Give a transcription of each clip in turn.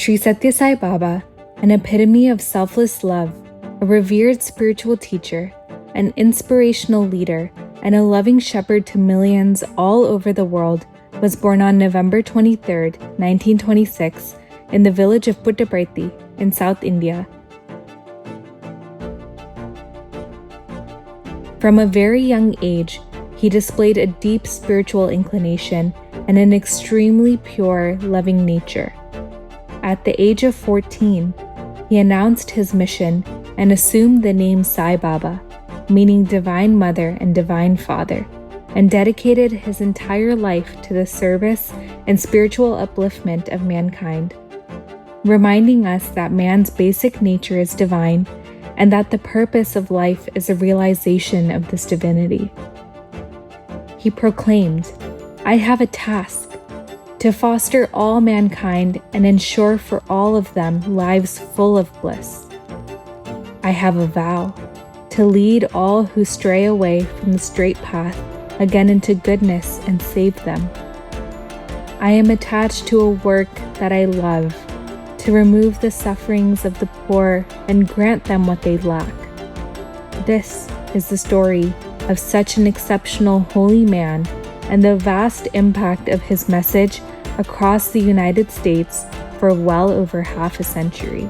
Sri Sathya Sai Baba, an epitome of selfless love, a revered spiritual teacher, an inspirational leader, and a loving shepherd to millions all over the world, was born on November 23, 1926, in the village of Puttaparthi in South India. From a very young age, he displayed a deep spiritual inclination and an extremely pure, loving nature. At the age of 14, he announced his mission and assumed the name Sai Baba, meaning Divine Mother and Divine Father, and dedicated his entire life to the service and spiritual upliftment of mankind, reminding us that man's basic nature is divine and that the purpose of life is a realization of this divinity. He proclaimed, "I have a task to foster all mankind and ensure for all of them lives full of bliss. I have a vow to lead all who stray away from the straight path again into goodness and save them. I am attached to a work that I love, to remove the sufferings of the poor and grant them what they lack." This is the story of such an exceptional holy man and the vast impact of his message across the United States for well over half a century.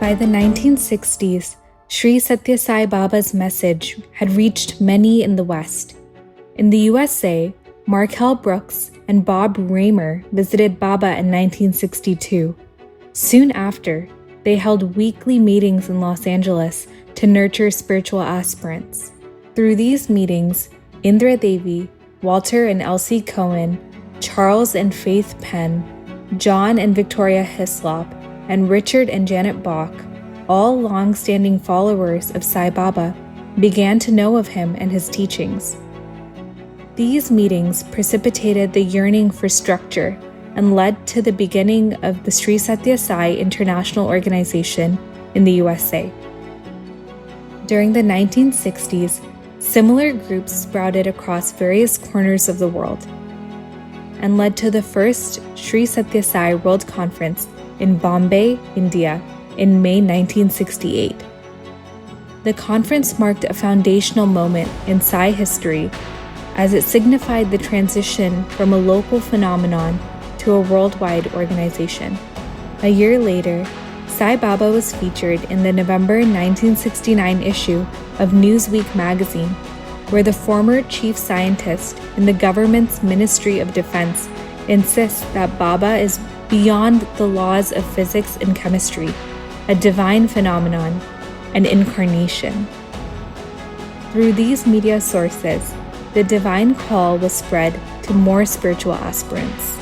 By the 1960s, Sri Sathya Sai Baba's message had reached many in the West. In the USA, Markel Brooks and Bob Raymer visited Baba in 1962. Soon after, they held weekly meetings in Los Angeles to nurture spiritual aspirants. Through these meetings, Indra Devi, Walter and Elsie Cohen, Charles and Faith Penn, John and Victoria Hislop, and Richard and Janet Bach, all long-standing followers of Sai Baba, began to know of him and his teachings. These meetings precipitated the yearning for structure and led to the beginning of the Sri Sathya Sai International Organization in the USA. During the 1960s, similar groups sprouted across various corners of the world and led to the first Sri Sathya Sai World Conference in Bombay, India, in May 1968. The conference marked a foundational moment in Sai history as it signified the transition from a local phenomenon to a worldwide organization. A year later, Sai Baba was featured in the November 1969 issue of Newsweek magazine, where the former chief scientist in the government's Ministry of Defense insists that Baba is beyond the laws of physics and chemistry, a divine phenomenon, an incarnation. Through these media sources, the divine call was spread to more spiritual aspirants.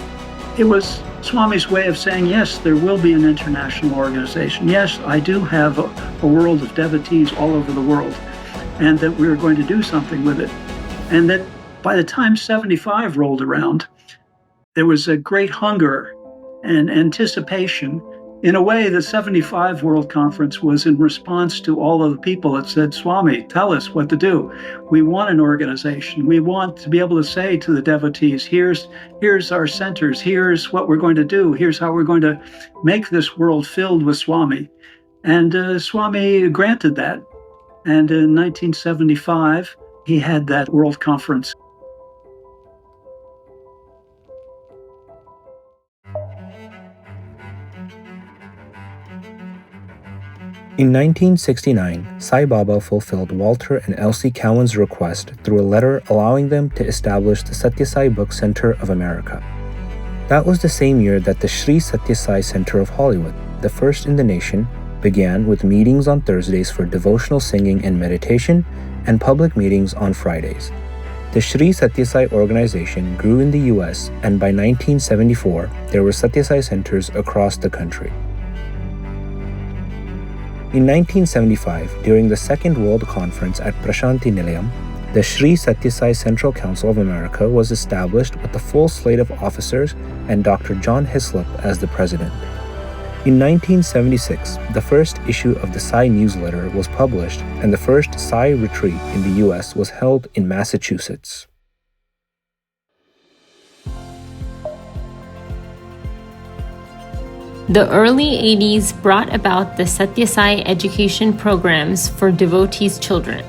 It was Swami's way of saying, yes, there will be an international organization. Yes, I do have a world of devotees all over the world, and that we're going to do something with it. And that by the time 75 rolled around, there was a great hunger and anticipation. In a way, the 75 World Conference was in response to all of the people that said, "Swami, tell us what to do. We want an organization. We want to be able to say to the devotees, here's our centers, here's what we're going to do, here's how we're going to make this world filled with Swami." And Swami granted that. And in 1975, he had that World Conference. In 1969, Sai Baba fulfilled Walter and Elsie Cowan's request through a letter allowing them to establish the Sathya Sai Book Center of America. That was the same year that the Sri Sathya Sai Center of Hollywood, the first in the nation, began with meetings on Thursdays for devotional singing and meditation, and public meetings on Fridays. The Sri Sathya Sai organization grew in the US, and by 1974, there were Sathya Sai centers across the country. In 1975, during the Second World Conference at Prashanti Nilayam, the Sri Sathya Sai Central Council of America was established with a full slate of officers and Dr. John Hislop as the president. In 1976, the first issue of the Sai newsletter was published, and the first Sai retreat in the US was held in Massachusetts. The early 80s brought about the Sathya Sai education programs for devotees' children,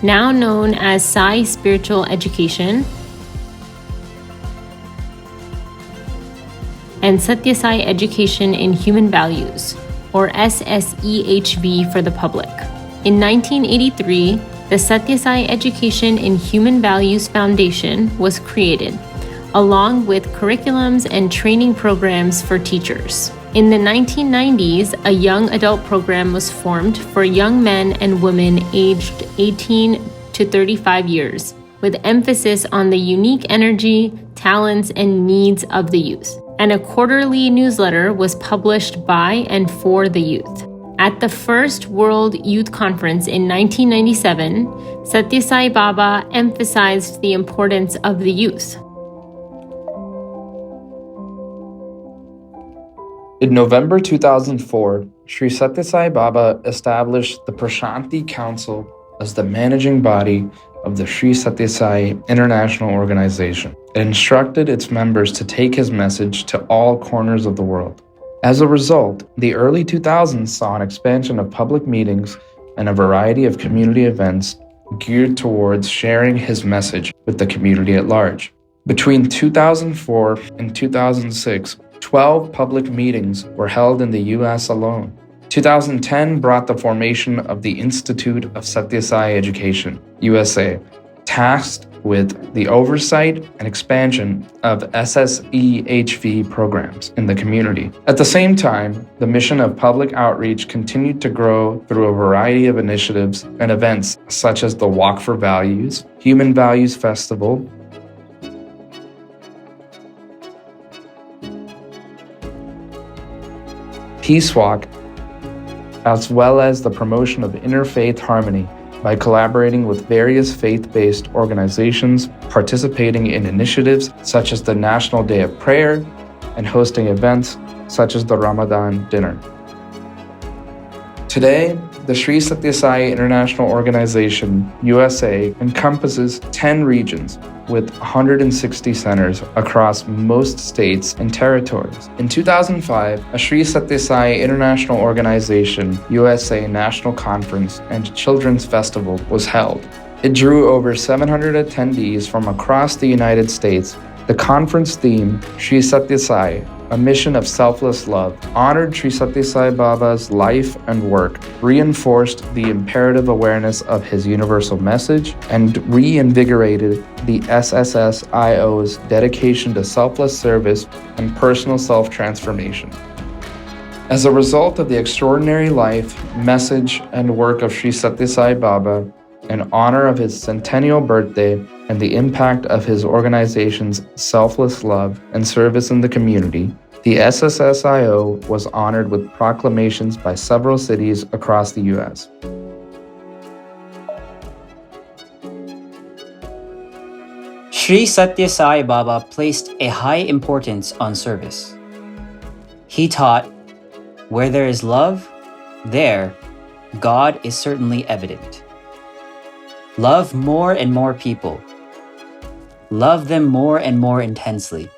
now known as Sai Spiritual Education and Sathya Sai Education in Human Values, or SSEHV for the public. In 1983, the Sathya Sai Education in Human Values Foundation was created, along with curriculums and training programs for teachers. In the 1990s, a young adult program was formed for young men and women aged 18 to 35 years, with emphasis on the unique energy, talents, and needs of the youth. And a quarterly newsletter was published by and for the youth. At the first World Youth Conference in 1997, Sathya Sai Baba emphasized the importance of the youth. In November 2004, Sri Sathya Sai Baba established the Prashanti Council as the managing body of the Sri Sathya Sai International Organization. It instructed its members to take his message to all corners of the world. As a result, the early 2000s saw an expansion of public meetings and a variety of community events geared towards sharing his message with the community at large. Between 2004 and 2006, 12 public meetings were held in the US alone. 2010 brought the formation of the Institute of Sathya Sai Education, USA, tasked with the oversight and expansion of SSEHV programs in the community. At the same time, the mission of public outreach continued to grow through a variety of initiatives and events such as the Walk for Values, Human Values Festival, Peace Walk, as well as the promotion of interfaith harmony by collaborating with various faith-based organizations, participating in initiatives such as the National Day of Prayer, and hosting events such as the Ramadan Dinner. Today, the Sri Sathya Sai International Organization, USA, encompasses 10 regions with 160 centers across most states and territories. In 2005, a Sri Sathya Sai International Organization, USA National Conference and Children's Festival was held. It drew over 700 attendees from across the United States. The conference theme, Sri Sathya Sai, a mission of selfless love, honored Sri Sathya Sai Baba's life and work, reinforced the imperative awareness of his universal message, and reinvigorated the SSSIO's dedication to selfless service and personal self-transformation. As a result of the extraordinary life, message, and work of Sri Sathya Sai Baba, in honor of his centennial birthday and the impact of his organization's selfless love and service in the community, the SSSIO was honored with proclamations by several cities across the U.S. Sri Sathya Sai Baba placed a high importance on service. He taught, "Where there is love, there God is certainly evident. Love more and more people. Love them more and more intensely.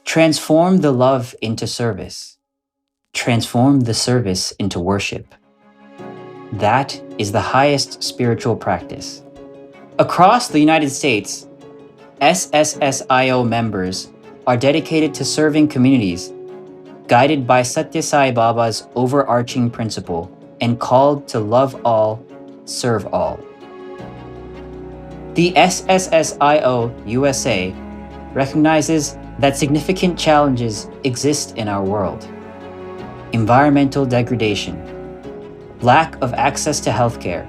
Transform the love into service. Transform the service into worship. That is the highest spiritual practice." Across the United States, SSSIO members are dedicated to serving communities, guided by Sathya Sai Baba's overarching principle and called to love all, serve all. The SSSIO-USA recognizes that significant challenges exist in our world. Environmental degradation, lack of access to healthcare,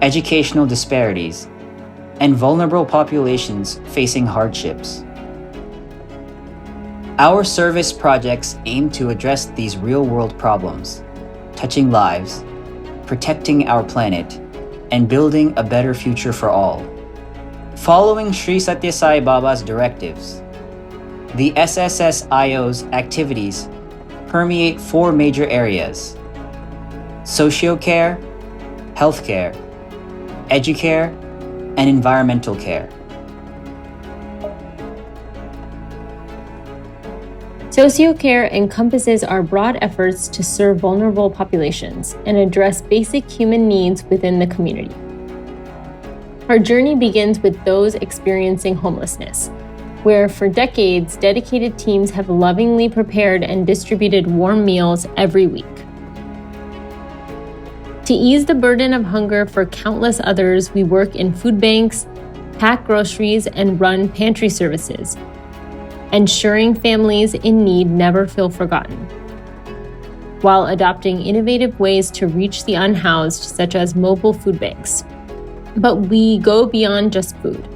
educational disparities, and vulnerable populations facing hardships. Our service projects aim to address these real-world problems, touching lives, protecting our planet, and building a better future for all. Following Sri Sathya Sai Baba's directives, the SSSIO's activities permeate 4 major areas: Sociocare, healthcare, Educare, and environmental care. Sociocare encompasses our broad efforts to serve vulnerable populations and address basic human needs within the community. Our journey begins with those experiencing homelessness, where for decades, dedicated teams have lovingly prepared and distributed warm meals every week. To ease the burden of hunger for countless others, we work in food banks, pack groceries, and run pantry services, ensuring families in need never feel forgotten, while adopting innovative ways to reach the unhoused, such as mobile food banks. But we go beyond just food,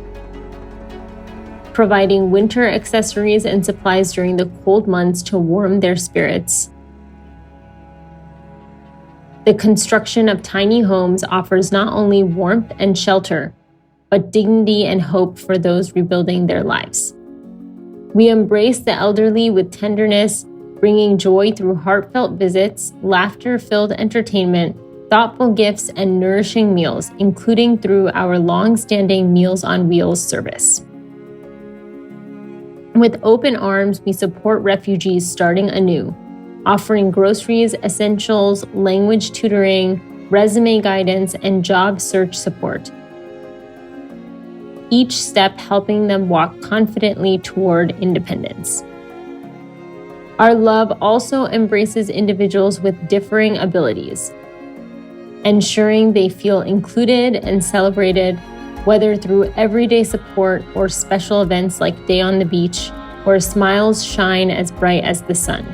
providing winter accessories and supplies during the cold months to warm their spirits. The construction of tiny homes offers not only warmth and shelter, but dignity and hope for those rebuilding their lives. We embrace the elderly with tenderness, bringing joy through heartfelt visits, laughter-filled entertainment, thoughtful gifts, and nourishing meals, including through our long-standing Meals on Wheels service. With open arms, we support refugees starting anew, offering groceries, essentials, language tutoring, resume guidance, and job search support, each step helping them walk confidently toward independence. Our love also embraces individuals with differing abilities, ensuring they feel included and celebrated, whether through everyday support or special events like Day on the Beach, where smiles shine as bright as the sun.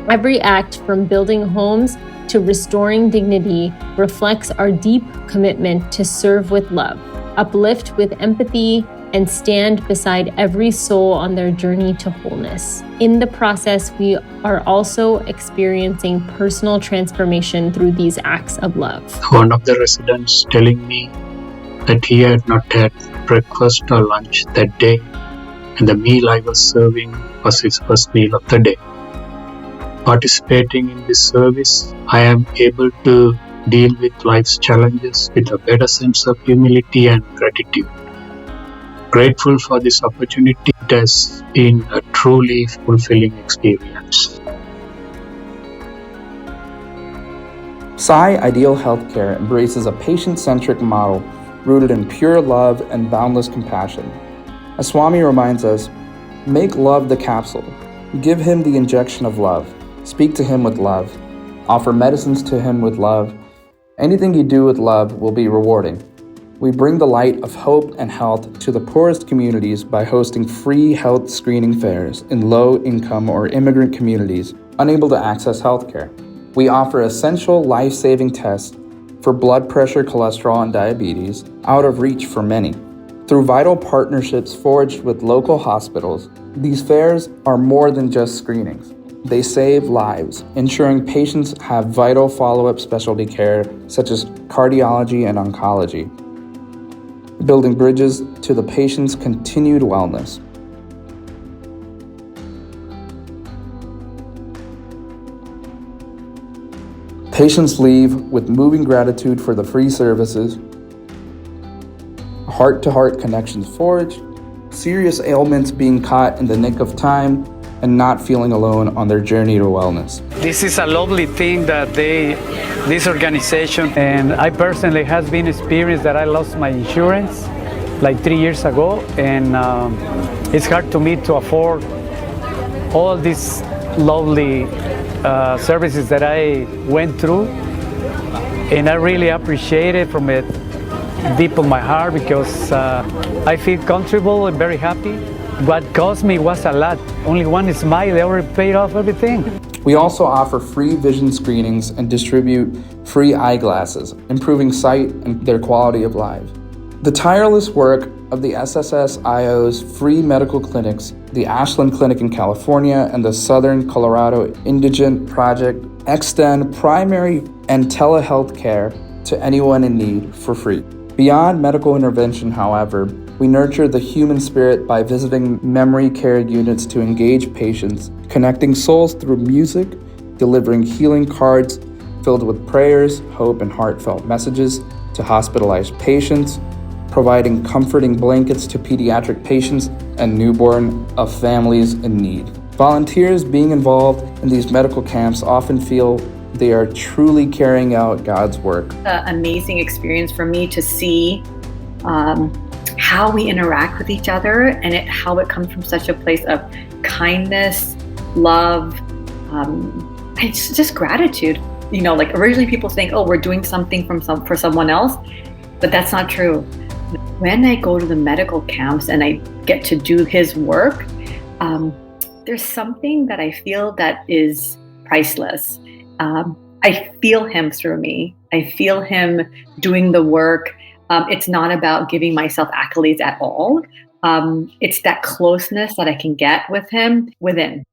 Every act, from building homes to restoring dignity, reflects our deep commitment to serve with love, uplift with empathy, and stand beside every soul on their journey to wholeness. In the process, we are also experiencing personal transformation through these acts of love. One of the residents telling me that he had not had breakfast or lunch that day, and the meal I was serving was his first meal of the day. Participating in this service, I am able to deal with life's challenges with a better sense of humility and gratitude. Grateful for this opportunity. It has been a truly fulfilling experience. Sai Ideal Healthcare embraces a patient-centric model rooted in pure love and boundless compassion. As Swami reminds us, make love the capsule. Give him the injection of love. Speak to him with love. Offer medicines to him with love. Anything you do with love will be rewarding. We bring the light of hope and health to the poorest communities by hosting free health screening fairs in low-income or immigrant communities unable to access healthcare. We offer essential life-saving tests for blood pressure, cholesterol, and diabetes, out of reach for many. Through vital partnerships forged with local hospitals, these fairs are more than just screenings. They save lives, ensuring patients have vital follow-up specialty care such as cardiology and oncology, building bridges to the patient's continued wellness. Patients leave with moving gratitude for the free services, heart-to-heart connections forged, serious ailments being caught in the nick of time, and not feeling alone on their journey to wellness. This is a lovely thing that this organization, and I personally has been experienced that I lost my insurance like 3 years ago, and it's hard to me to afford all these lovely services that I went through, and I really appreciate it from it deep of my heart because I feel comfortable and very happy. What cost me was a lot. Only one smile, they already paid off everything. We also offer free vision screenings and distribute free eyeglasses, improving sight and their quality of life. The tireless work of the SSSIO's free medical clinics, the Ashland Clinic in California and the Southern Colorado Indigent Project, extend primary and telehealth care to anyone in need for free. Beyond medical intervention, however, we nurture the human spirit by visiting memory care units to engage patients, connecting souls through music, delivering healing cards filled with prayers, hope, and heartfelt messages to hospitalized patients, providing comforting blankets to pediatric patients and newborn of families in need. Volunteers being involved in these medical camps often feel they are truly carrying out God's work. An amazing experience for me to see how we interact with each other and how it comes from such a place of kindness, love, and just gratitude. You know, like originally people think, oh, we're doing something for someone else, but that's not true. When I go to the medical camps and I get to do his work, there's something that I feel that is priceless. I feel him through me. I feel him doing the work. It's not about giving myself accolades at all. It's that closeness that I can get with him within.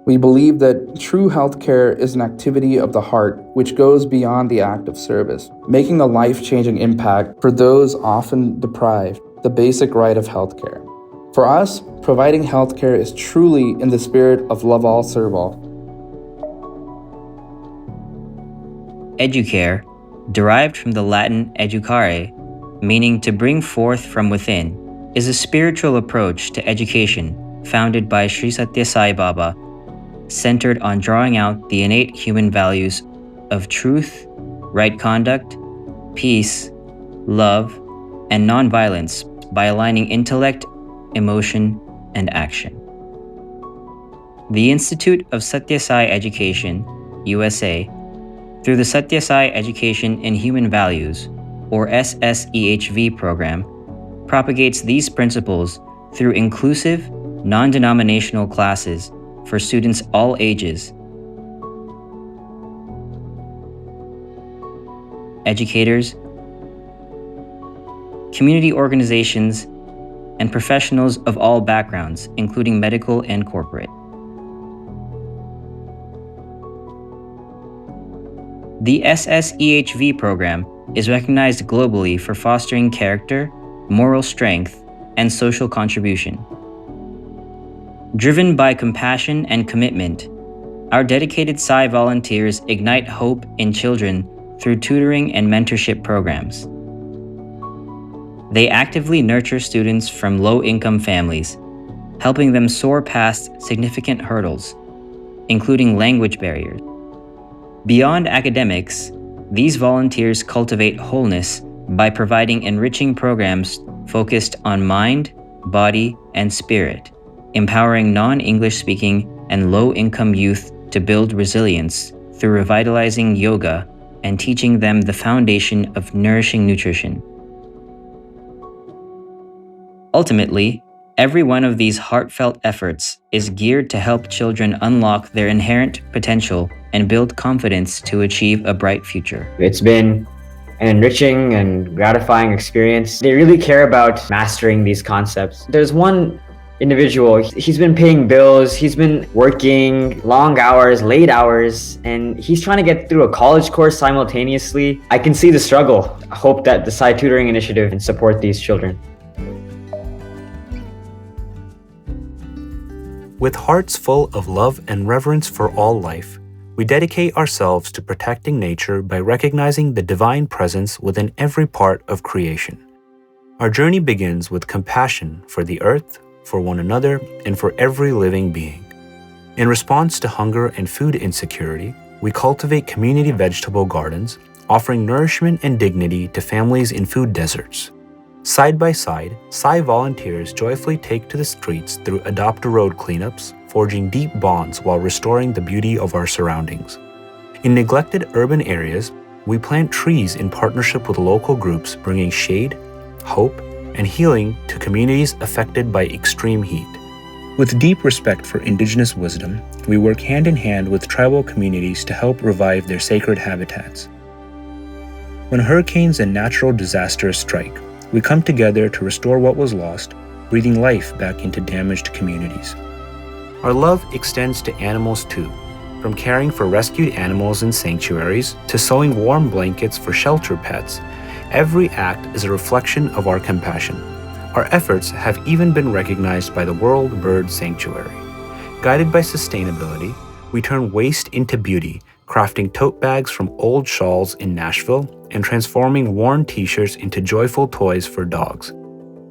We believe that true healthcare is an activity of the heart which goes beyond the act of service, making a life-changing impact for those often deprived the basic right of healthcare. For us, providing healthcare is truly in the spirit of love all, serve all. Educare, derived from the Latin educare, meaning to bring forth from within, is a spiritual approach to education founded by Sri Sathya Sai Baba, centered on drawing out the innate human values of truth, right conduct, peace, love, and nonviolence by aligning intellect, emotion, and action. The Institute of Sathya Sai Education, USA, through the Sathya Sai Education in Human Values, or SSEHV program, propagates these principles through inclusive, non-denominational classes for students all ages. Educators, community organizations, and professionals of all backgrounds, including medical and corporate. The SSEHV program is recognized globally for fostering character, moral strength, and social contribution. Driven by compassion and commitment, our dedicated Sai volunteers ignite hope in children through tutoring and mentorship programs. They actively nurture students from low-income families, helping them soar past significant hurdles, including language barriers. Beyond academics, these volunteers cultivate wholeness by providing enriching programs focused on mind, body, and spirit, empowering non-English speaking and low-income youth to build resilience through revitalizing yoga and teaching them the foundation of nourishing nutrition. Ultimately, every one of these heartfelt efforts is geared to help children unlock their inherent potential and build confidence to achieve a bright future. It's been an enriching and gratifying experience. They really care about mastering these concepts. There's one individual, he's been paying bills, he's been working long hours, late hours, and he's trying to get through a college course simultaneously. I can see the struggle. I hope that the Sai Tutoring Initiative can support these children. With hearts full of love and reverence for all life, we dedicate ourselves to protecting nature by recognizing the divine presence within every part of creation. Our journey begins with compassion for the earth, for one another, and for every living being. In response to hunger and food insecurity, we cultivate community vegetable gardens, offering nourishment and dignity to families in food deserts. Side by side, Sai volunteers joyfully take to the streets through adopt-a-road cleanups, forging deep bonds while restoring the beauty of our surroundings. In neglected urban areas, we plant trees in partnership with local groups, bringing shade, hope, and healing to communities affected by extreme heat. With deep respect for indigenous wisdom, we work hand in hand with tribal communities to help revive their sacred habitats. When hurricanes and natural disasters strike, we come together to restore what was lost, breathing life back into damaged communities. Our love extends to animals too, from caring for rescued animals in sanctuaries to sewing warm blankets for shelter pets. Every act is a reflection of our compassion. Our efforts have even been recognized by the World Bird Sanctuary. Guided by sustainability, we turn waste into beauty, crafting tote bags from old shawls in Nashville and transforming worn t-shirts into joyful toys for dogs.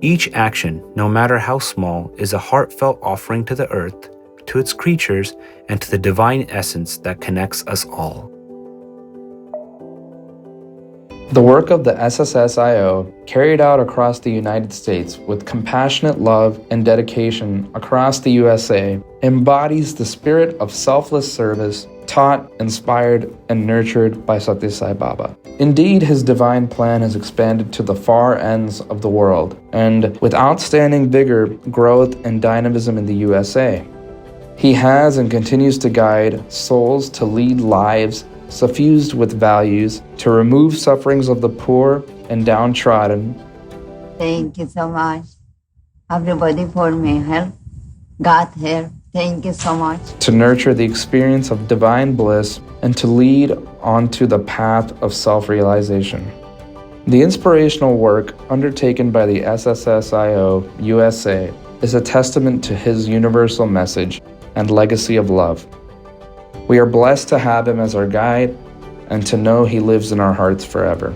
Each action, no matter how small, is a heartfelt offering to the earth, to to its creatures and to the divine essence that connects us all. The work of the SSSIO, carried out across the United States with compassionate love and dedication across the USA, embodies the spirit of selfless service taught, inspired, and nurtured by Sathya Sai Baba. Indeed, his divine plan has expanded to the far ends of the world, and with outstanding vigor, growth, and dynamism in the USA. He has and continues to guide souls to lead lives suffused with values, to remove sufferings of the poor and downtrodden. Thank you so much, everybody, for my help. God help. Thank you so much. To nurture the experience of divine bliss and to lead onto the path of self-realization. The inspirational work undertaken by the SSSIO-USA is a testament to his universal message and legacy of love. We are blessed to have him as our guide and to know he lives in our hearts forever.